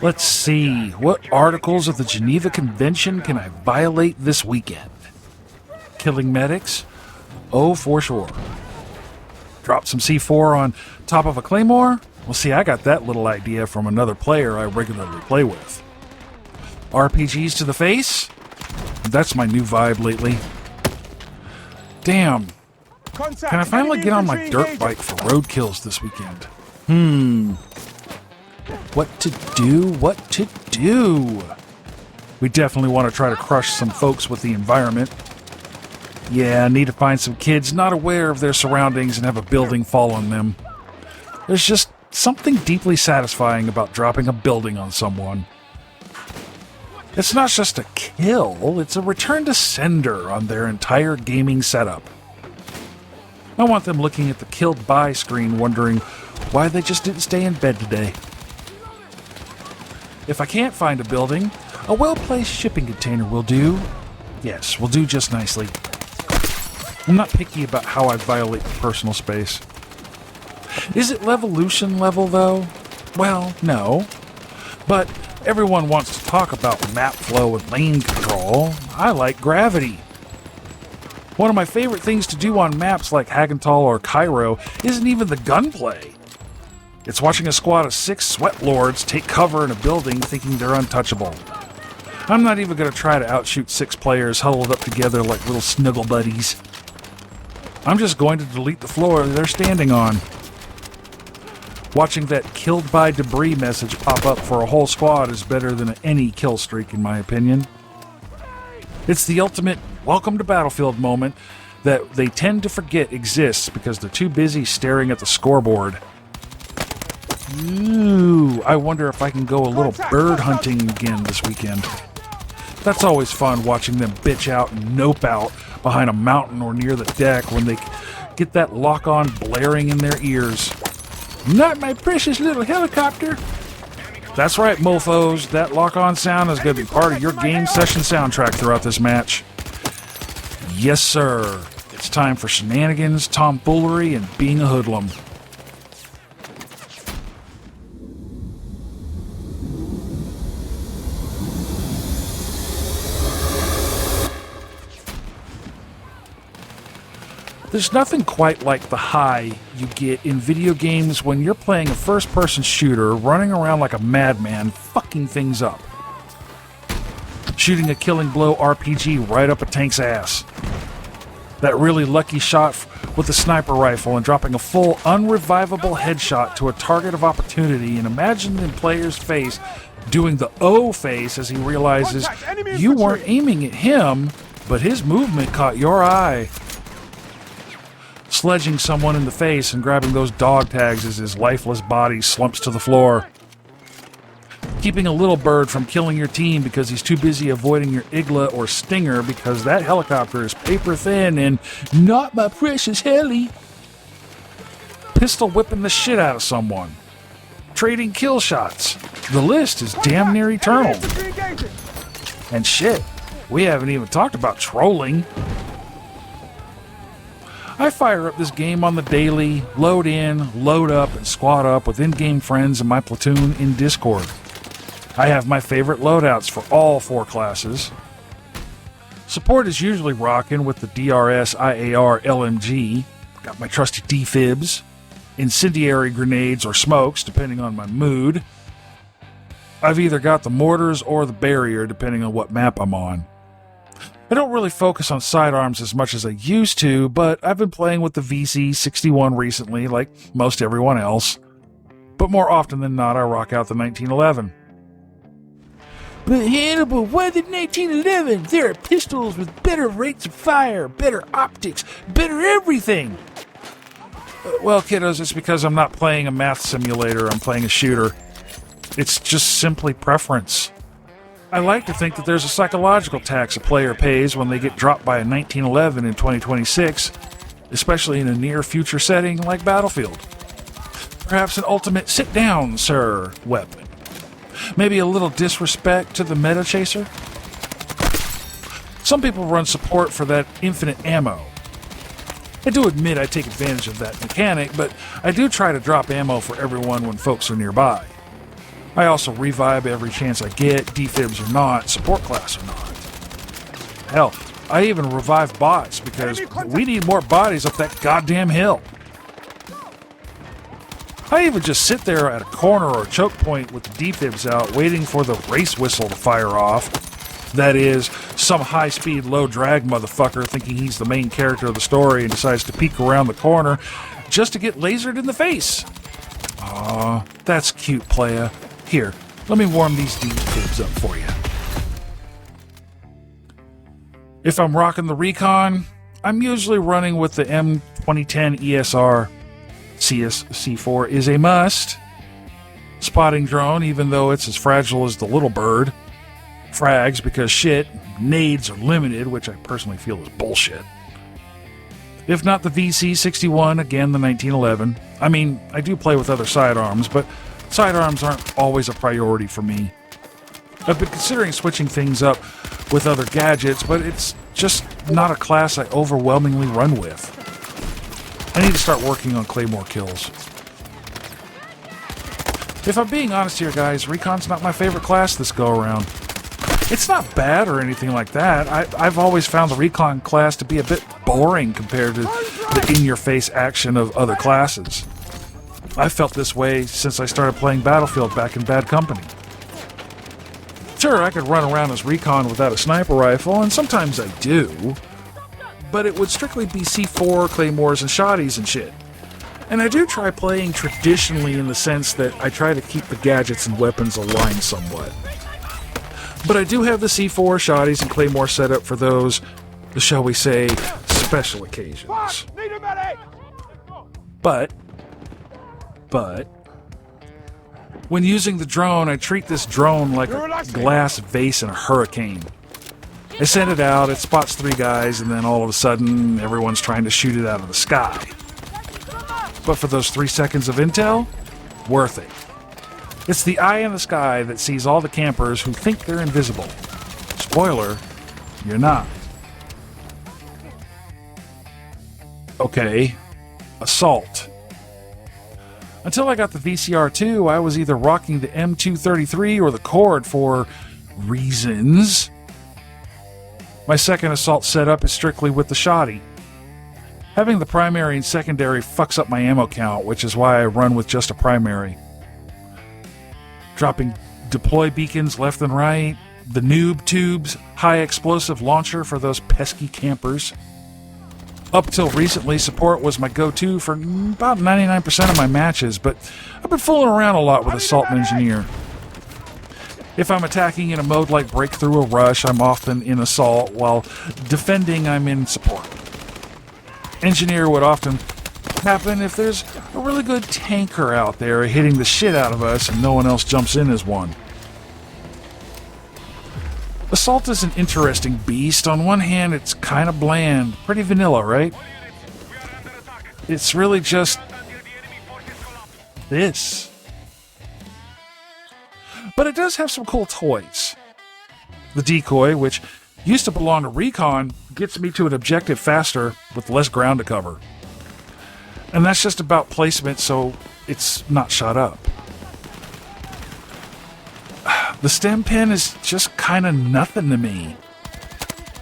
Let's see, what articles of the Geneva Convention can I violate this weekend? Killing medics? Oh, for sure. Drop some C4 on top of a claymore? Well, see, I got that little idea from another player I regularly play with. RPGs to the face? That's my new vibe lately. Damn. Can I finally get on my dirt bike for road kills this weekend? What to do? We definitely want to try to crush some folks with the environment. Yeah, I need to find some kids not aware of their surroundings and have a building fall on them. There's just something deeply satisfying about dropping a building on someone. It's not just a kill, it's a return to sender on their entire gaming setup. I want them looking at the killed by screen wondering why they just didn't stay in bed today. If I can't find a building, a well-placed shipping container will do. Yes, will do just nicely. I'm not picky about how I violate personal space. Is it Levolution level, though? Well, no. But everyone wants to talk about map flow and lane control. I like gravity. One of my favorite things to do on maps like Hagental or Cairo isn't even the gunplay. It's watching a squad of 6 sweat lords take cover in a building thinking they're untouchable. I'm not even going to try to outshoot 6 players huddled up together like little snuggle buddies. I'm just going to delete the floor they're standing on. Watching that killed by debris message pop up for a whole squad is better than any kill streak in my opinion. It's the ultimate welcome to Battlefield moment that they tend to forget exists because they're too busy staring at the scoreboard. Ooh, I wonder if I can go a little bird hunting again this weekend. That's always fun watching them bitch out and nope out behind a mountain or near the deck when they get that lock-on blaring in their ears. Not my precious little helicopter! That's right, mofos. That lock-on sound is going to be part of your game session soundtrack throughout this match. Yes, sir. It's time for shenanigans, tomfoolery, and being a hoodlum. There's nothing quite like the high you get in video games when you're playing a first-person shooter, running around like a madman, fucking things up. Shooting a killing blow RPG right up a tank's ass. That really lucky shot with a sniper rifle and dropping a full, unrevivable headshot to a target of opportunity, and imagine the player's face doing the O face as he realizes you weren't aiming at him, but his movement caught your eye. Sledging someone in the face and grabbing those dog tags as his lifeless body slumps to the floor. Keeping a little bird from killing your team because he's too busy avoiding your Igla or Stinger because that helicopter is paper thin and not my precious heli. Pistol whipping the shit out of someone. Trading kill shots. The list is damn near eternal. And shit, we haven't even talked about trolling. I fire up this game on the daily, load in, load up, and squad up with in-game friends in my platoon in Discord. I have my favorite loadouts for all 4 classes. Support is usually rocking with the DRS IAR LMG. Got my trusty defibs, incendiary grenades or smokes depending on my mood. I've either got the mortars or the barrier depending on what map I'm on. I don't really focus on sidearms as much as I used to, but I've been playing with the VC61 recently, like most everyone else. But more often than not, I rock out the 1911. But Hannibal, why the 1911? There are pistols with better rates of fire, better optics, better everything! Well, kiddos, it's because I'm not playing a math simulator, I'm playing a shooter. It's just simply preference. I like to think that there's a psychological tax a player pays when they get dropped by a 1911 in 2026, especially in a near-future setting like Battlefield. Perhaps an ultimate sit-down, sir, weapon. Maybe a little disrespect to the meta chaser? Some people run support for that infinite ammo. I do admit I take advantage of that mechanic, but I do try to drop ammo for everyone when folks are nearby. I also revive every chance I get, defibs or not, support class or not. Hell, I even revive bots because we need more bodies up that goddamn hill. I even just sit there at a corner or a choke point with the defibs out, waiting for the race whistle to fire off. That is, some high-speed, low-drag motherfucker thinking he's the main character of the story and decides to peek around the corner just to get lasered in the face. Aw, that's cute, playa. Here, let me warm these defibs up for you. If I'm rocking the recon, I'm usually running with the M2010 ESR. CS-C4 is a must. Spotting drone, even though it's as fragile as the little bird. Frags, because shit, nades are limited, which I personally feel is bullshit. If not the VC-61, again the 1911. I mean, I do play with other sidearms, but sidearms aren't always a priority for me. I've been considering switching things up with other gadgets, but it's just not a class I overwhelmingly run with. I need to start working on claymore kills. If I'm being honest here, guys, Recon's not my favorite class this go-around. It's not bad or anything like that. I've always found the Recon class to be a bit boring compared to the in-your-face action of other classes. I've felt this way since I started playing Battlefield back in Bad Company. Sure, I could run around as Recon without a sniper rifle, and sometimes I do, but it would strictly be C4, claymores, and shotties and shit. And I do try playing traditionally in the sense that I try to keep the gadgets and weapons aligned somewhat. But I do have the C4, shotties, and claymore set up for those, shall we say, special occasions. But, when using the drone, I treat this drone like a glass vase in a hurricane. I send it out, it spots 3 guys, and then all of a sudden, everyone's trying to shoot it out of the sky. But for those 3 seconds of intel, worth it. It's the eye in the sky that sees all the campers who think they're invisible. Spoiler, you're not. Okay, assault. Until I got the VCR2, I was either rocking the M233 or the Cord for reasons. My second assault setup is strictly with the shotty. Having the primary and secondary fucks up my ammo count, which is why I run with just a primary. Dropping deploy beacons left and right, the noob tubes, high explosive launcher for those pesky campers. Up till recently, support was my go-to for about 99% of my matches, but I've been fooling around a lot with Assault and Engineer. If I'm attacking in a mode like Breakthrough or Rush, I'm often in Assault, while defending, I'm in Support. Engineer would often happen if there's a really good tanker out there hitting the shit out of us and no one else jumps in as one. Assault is an interesting beast. On one hand, it's kind of bland. Pretty vanilla, right? It's really just this. But it does have some cool toys. The decoy, which used to belong to Recon, gets me to an objective faster with less ground to cover. And that's just about placement, so it's not shot up. The stem pin is just kind of nothing to me.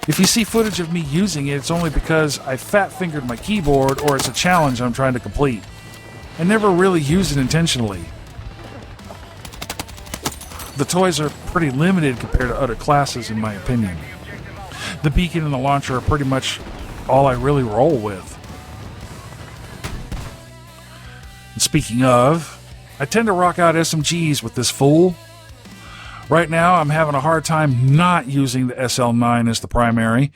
If you see footage of me using it, it's only because I fat-fingered my keyboard or it's a challenge I'm trying to complete. I never really use it intentionally. The toys are pretty limited compared to other classes, in my opinion. The beacon and the launcher are pretty much all I really roll with. And speaking of, I tend to rock out SMGs with this fool. Right now, I'm having a hard time not using the SL9 as the primary.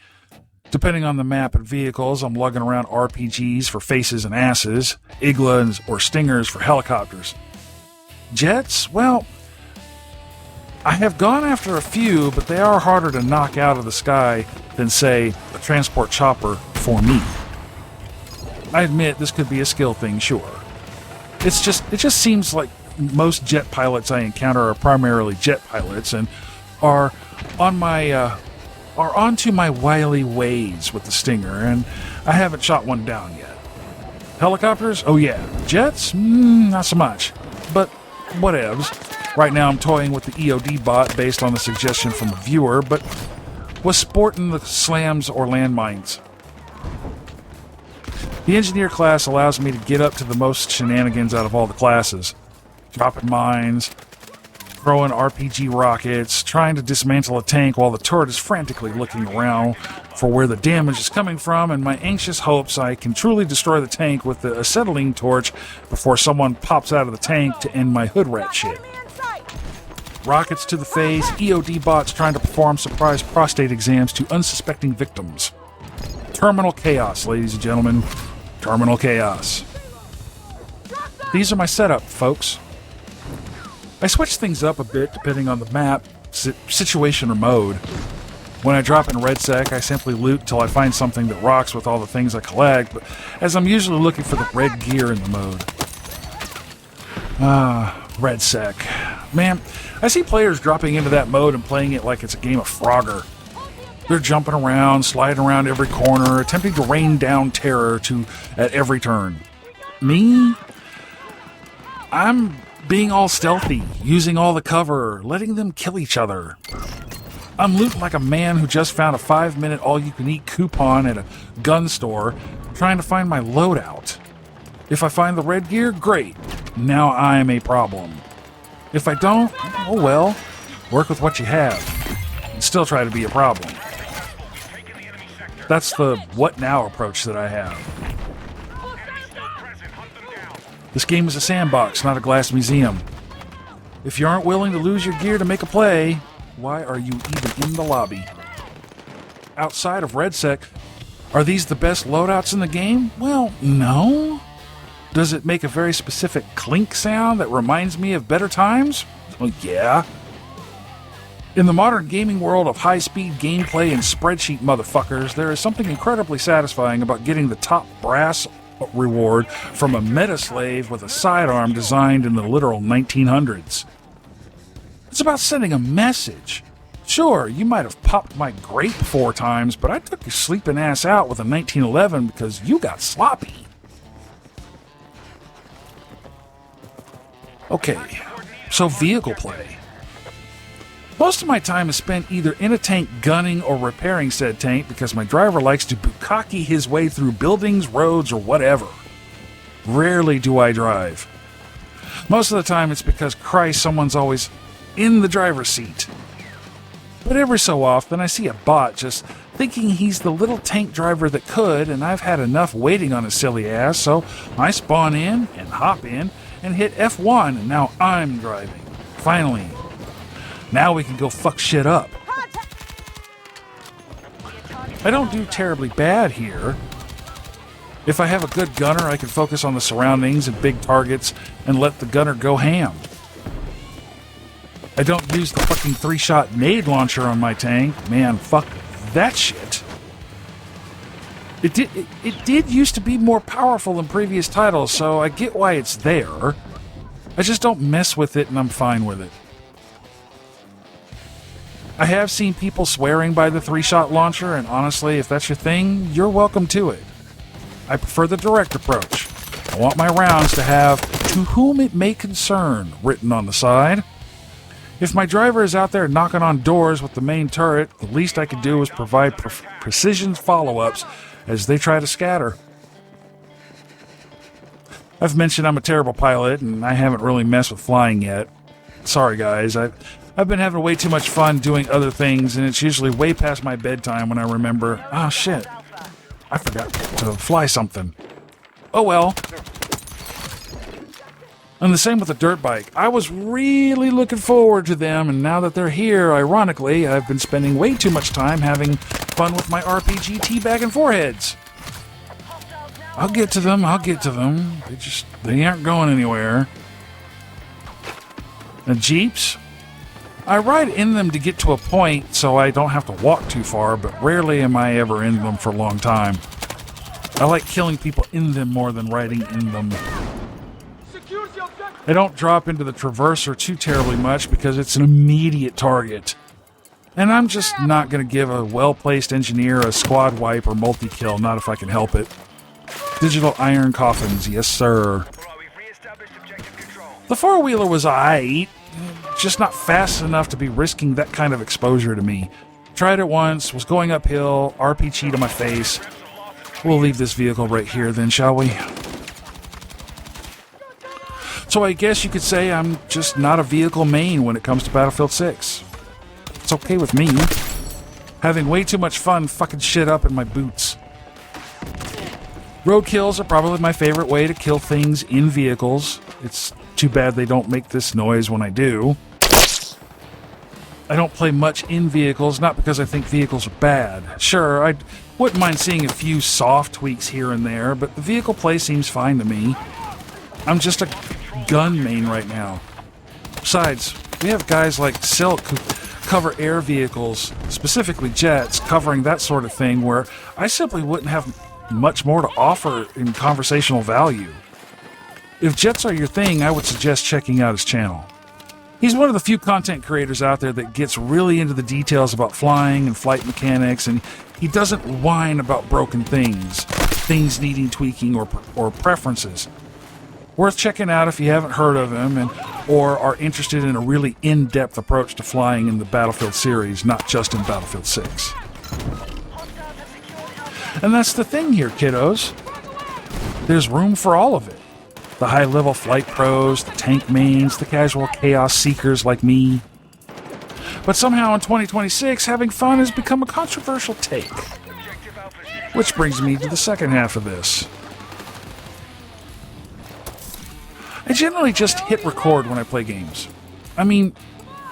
Depending on the map and vehicles, I'm lugging around RPGs for faces and asses, Iglas or Stingers for helicopters. Jets? Well, I have gone after a few, but they are harder to knock out of the sky than, say, a transport chopper for me. I admit this could be a skill thing, sure. It just seems like most jet pilots I encounter are primarily jet pilots and are onto my wily ways with the Stinger, and I haven't shot one down yet. Helicopters? Oh yeah. Jets? Not so much. But whatevs. Right now I'm toying with the EOD bot based on the suggestion from a viewer, but was sporting the slams or landmines. The engineer class allows me to get up to the most shenanigans out of all the classes. Dropping mines, throwing RPG rockets, trying to dismantle a tank while the turret is frantically looking around for where the damage is coming from, and my anxious hopes I can truly destroy the tank with the acetylene torch before someone pops out of the tank to end my hood rat shit. Rockets to the face, EOD bots trying to perform surprise prostate exams to unsuspecting victims. Terminal chaos, ladies and gentlemen. Terminal chaos. These are my setup, folks. I switch things up a bit depending on the map, situation, or mode. When I drop in REDSEC, I simply loot till I find something that rocks with all the things I collect, but as I'm usually looking for the red gear in the mode. REDSEC. Man, I see players dropping into that mode and playing it like it's a game of Frogger. They're jumping around, sliding around every corner, attempting to rain down terror at every turn. Me? I'm being all stealthy, using all the cover, letting them kill each other. I'm looting like a man who just found a 5-minute all-you-can-eat coupon at a gun store, trying to find my loadout. If I find the red gear, great. Now I'm a problem. If I don't, oh well. Work with what you have. And still try to be a problem. That's the what now approach that I have. This game is a sandbox, not a glass museum. If you aren't willing to lose your gear to make a play, why are you even in the lobby? Outside of REDSEC, are these the best loadouts in the game? Well, no. Does it make a very specific clink sound that reminds me of better times? Well, yeah. In the modern gaming world of high-speed gameplay and spreadsheet motherfuckers, there is something incredibly satisfying about getting the top brass reward from a meta-slave with a sidearm designed in the literal 1900s. It's about sending a message. Sure, you might have popped my grape 4 times, but I took your sleeping ass out with a 1911 because you got sloppy. Okay, so vehicle play. Most of my time is spent either in a tank gunning or repairing said tank because my driver likes to bukkake his way through buildings, roads, or whatever. Rarely do I drive. Most of the time it's because, Christ, someone's always in the driver's seat. But every so often I see a bot just thinking he's the little tank driver that could, and I've had enough waiting on his silly ass, so I spawn in and hop in and hit F1, and now I'm driving. Finally. Now we can go fuck shit up. I don't do terribly bad here. If I have a good gunner, I can focus on the surroundings and big targets and let the gunner go ham. I don't use the fucking 3-shot nade launcher on my tank. Man, fuck that shit. It did used to be more powerful in previous titles, so I get why it's there. I just don't mess with it and I'm fine with it. I have seen people swearing by the 3-shot launcher, and honestly, if that's your thing, you're welcome to it. I prefer the direct approach. I want my rounds to have "to whom it may concern" written on the side. If my driver is out there knocking on doors with the main turret, the least I can do is provide precision follow-ups as they try to scatter. I've mentioned I'm a terrible pilot, and I haven't really messed with flying yet. Sorry, guys. I've been having way too much fun doing other things, and it's usually way past my bedtime when I remember, oh shit, I forgot to fly something. Oh well. And the same with the dirt bike. I was really looking forward to them, and now that they're here, ironically, I've been spending way too much time having fun with my RPG teabagging foreheads. I'll get to them. They aren't going anywhere. The Jeeps? I ride in them to get to a point so I don't have to walk too far, but rarely am I ever in them for a long time. I like killing people in them more than riding in them. I don't drop into the traverser too terribly much because it's an immediate target. And I'm just not going to give a well-placed engineer a squad wipe or multi-kill, not if I can help it. Digital iron coffins, yes sir. The four-wheeler was aight. just not fast enough to be risking that kind of exposure to me. Tried it once, was going uphill, RPG to my face. We'll leave this vehicle right here then, shall we? So I guess you could say I'm just not a vehicle main when it comes to Battlefield 6. It's okay with me. Having way too much fun fucking shit up in my boots. Roadkills are probably my favorite way to kill things in vehicles. It's too bad they don't make this noise when I do. I don't play much in vehicles, not because I think vehicles are bad. Sure, I wouldn't mind seeing a few soft tweaks here and there, but the vehicle play seems fine to me. I'm just a gun main right now. Besides, we have guys like Silk who cover air vehicles, specifically jets, covering that sort of thing, where I simply wouldn't have much more to offer in conversational value. If jets are your thing, I would suggest checking out his channel. He's one of the few content creators out there that gets really into the details about flying and flight mechanics, and he doesn't whine about broken things needing tweaking or preferences. Worth checking out if you haven't heard of him or are interested in a really in-depth approach to flying in the Battlefield series, not just in Battlefield 6. And that's the thing here, kiddos. There's room for all of it. The high-level flight pros, the tank mains, the casual chaos seekers like me. But somehow in 2026, having fun has become a controversial take. Which brings me to the second half of this. I generally just hit record when I play games. I mean,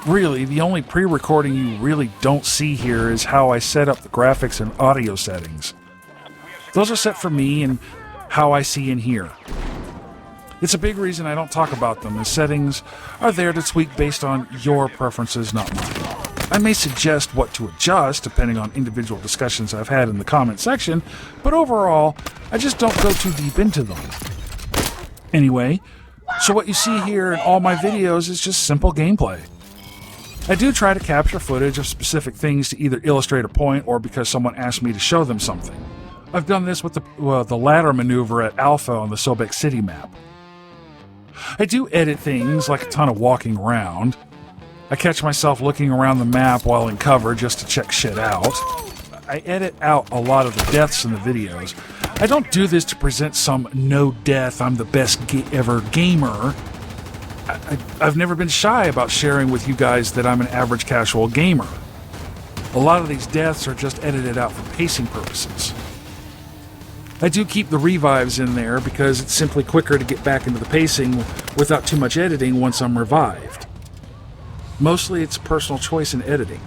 really, the only pre-recording you really don't see here is how I set up the graphics and audio settings. Those are set for me and how I see and hear. It's a big reason I don't talk about them, as settings are there to tweak based on your preferences, not mine. I may suggest what to adjust depending on individual discussions I've had in the comment section, but overall, I just don't go too deep into them. Anyway, so what you see here in all my videos is just simple gameplay. I do try to capture footage of specific things to either illustrate a point or because someone asked me to show them something. I've done this with the ladder maneuver at Alpha on the Sobek City map. I do edit things like a ton of walking around. I catch myself looking around the map while in cover just to check shit out. I edit out a lot of the deaths in the videos. I don't do this to present some no-death, I'm the best ever gamer. I've never been shy about sharing with you guys that I'm an average casual gamer. A lot of these deaths are just edited out for pacing purposes. I do keep the revives in there because it's simply quicker to get back into the pacing without too much editing once I'm revived. Mostly it's personal choice in editing.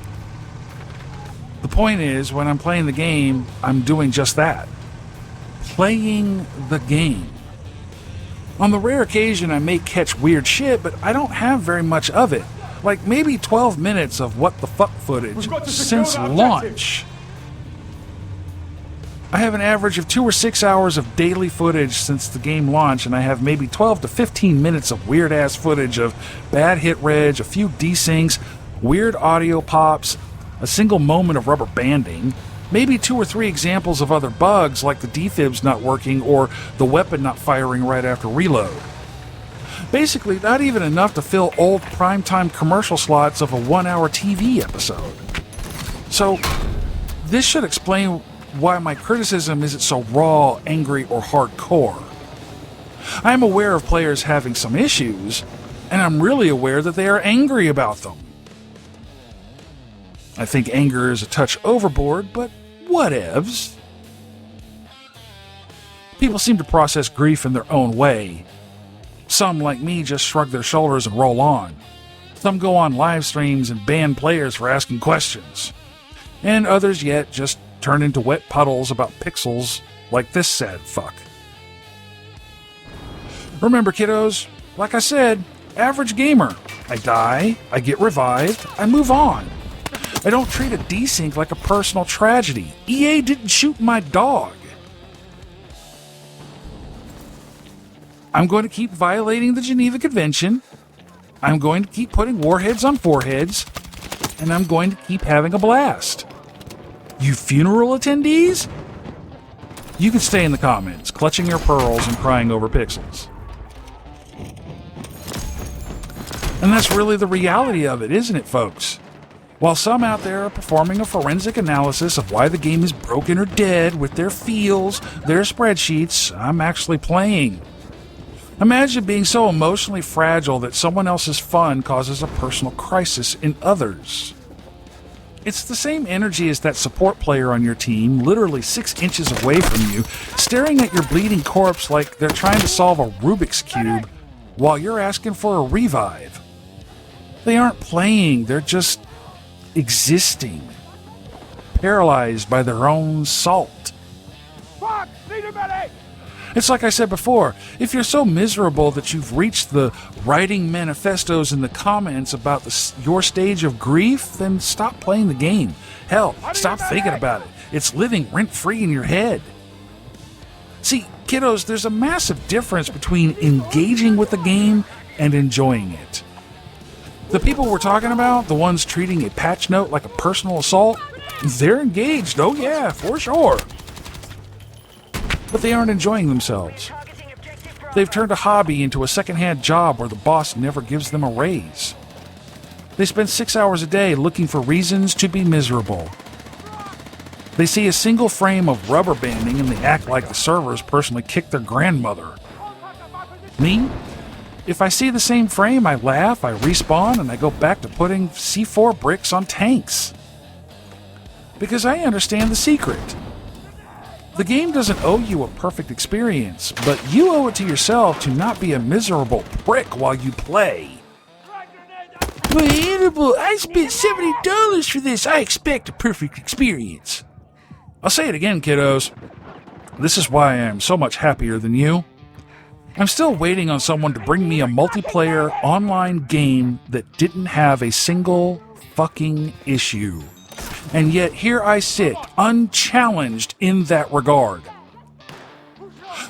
The point is, when I'm playing the game, I'm doing just that. Playing the game. On the rare occasion I may catch weird shit, but I don't have very much of it. Like maybe 12 minutes of what the fuck footage since launch. I have an average of 2 or 6 hours of daily footage since the game launch, and I have maybe 12 to 15 minutes of weird-ass footage of bad hit reg, a few desyncs, weird audio pops, a single moment of rubber banding, maybe 2 or 3 examples of other bugs like the defibs not working or the weapon not firing right after reload. Basically, not even enough to fill old primetime commercial slots of a 1-hour TV episode. So, this should explain why my criticism isn't so raw, angry, or hardcore. I am aware of players having some issues, and I'm really aware that they are angry about them. I think anger is a touch overboard, but whatevs. People seem to process grief in their own way. Some, like me, just shrug their shoulders and roll on. Some go on live streams and ban players for asking questions. And others yet just turn into wet puddles about pixels like this sad fuck. Remember, kiddos, like I said, average gamer. I die, I get revived, I move on. I don't treat a desync like a personal tragedy. EA didn't shoot my dog. I'm going to keep violating the Geneva Convention. I'm going to keep putting warheads on foreheads. And I'm going to keep having a blast. You funeral attendees? You can stay in the comments, clutching your pearls and crying over pixels. And And that's really the reality of it, isn't it, folks? While some out there are performing a forensic analysis of why the game is broken or dead with their feels, their spreadsheets, I'm actually playing. Imagine being so emotionally fragile that someone else's fun causes a personal crisis in others. It's the same energy as that support player on your team, literally 6 inches away from you, staring at your bleeding corpse like they're trying to solve a Rubik's Cube while you're asking for a revive. They aren't playing, they're just existing, paralyzed by their own salt. Fuck! Need a medic! It's like I said before, if you're so miserable that you've reached the writing manifestos in the comments about your stage of grief, then stop playing the game. Hell, stop thinking about it. It's living rent-free in your head. See, kiddos, there's a massive difference between engaging with the game and enjoying it. The people we're talking about, the ones treating a patch note like a personal assault, they're engaged, oh yeah, for sure. But they aren't enjoying themselves. They've turned a hobby into a second-hand job where the boss never gives them a raise. They spend 6 hours a day looking for reasons to be miserable. They see a single frame of rubber banding and they act like the servers personally kicked their grandmother. Me? If I see the same frame, I laugh, I respawn, and I go back to putting C4 bricks on tanks. Because I understand the secret. The game doesn't owe you a perfect experience, but you owe it to yourself to not be a miserable prick while you play. Well, I spent $70 for this. I expect a perfect experience. I'll say it again, kiddos. This is why I am so much happier than you. I'm still waiting on someone to bring me a multiplayer online game that didn't have a single fucking issue. And yet here I sit, unchallenged in that regard.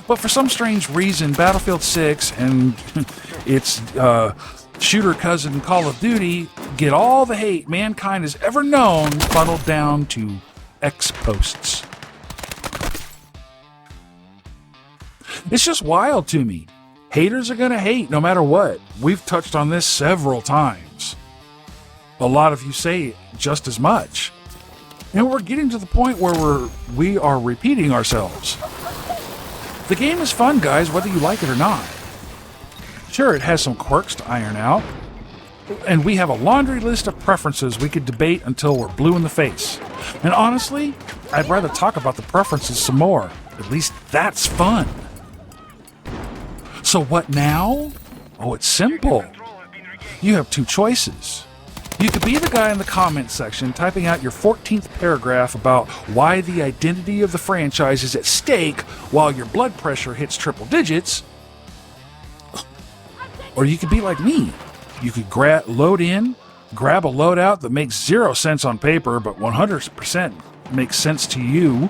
But for some strange reason, Battlefield 6 and its shooter cousin Call of Duty get all the hate mankind has ever known funneled down to X posts. It's just wild to me. Haters are going to hate no matter what. We've touched on this several times. A lot of you say just as much. And we're getting to the point where we are repeating ourselves. The game is fun, guys, whether you like it or not. Sure, it has some quirks to iron out. And we have a laundry list of preferences we could debate until we're blue in the face. And honestly, I'd rather talk about the preferences some more. At least that's fun. So what now? Oh, it's simple. You have 2 choices. You could be the guy in the comment section typing out your 14th paragraph about why the identity of the franchise is at stake while your blood pressure hits triple digits. Or you could be like me. You could load in, grab a loadout that makes 0 sense on paper but 100% makes sense to you,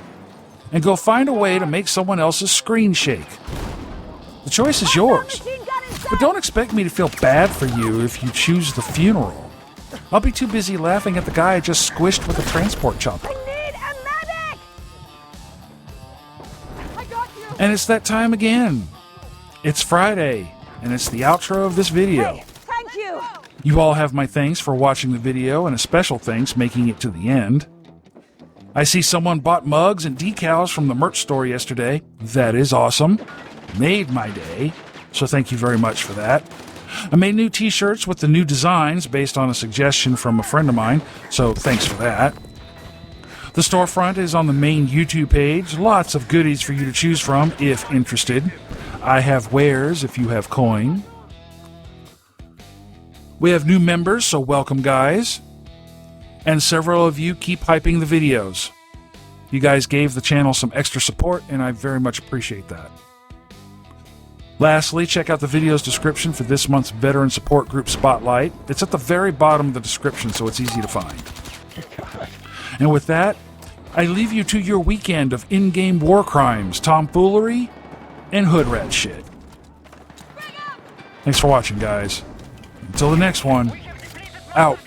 and go find a way to make someone else's screen shake. The choice is yours. But don't expect me to feel bad for you if you choose the funeral. I'll be too busy laughing at the guy I just squished with a transport chopper. I need a medic! I got you! And it's that time again. It's Friday, and it's the outro of this video. Hey, thank you! You all have my thanks for watching the video, and a special thanks making it to the end. I see someone bought mugs and decals from the merch store yesterday. That is awesome. Made my day, so thank you very much for that. I made new t-shirts with the new designs based on a suggestion from a friend of mine, so thanks for that. The storefront is on the main YouTube page. Lots of goodies for you to choose from if interested. I have wares if you have coin. We have new members, so welcome, guys. And several of you keep hyping the videos. You guys gave the channel some extra support, and I very much appreciate that. Lastly, check out the video's description for this month's Veteran Support Group Spotlight. It's at the very bottom of the description, so it's easy to find. And with that, I leave you to your weekend of in-game war crimes, tomfoolery, and hood rat shit. Thanks for watching, guys. Until the next one, out.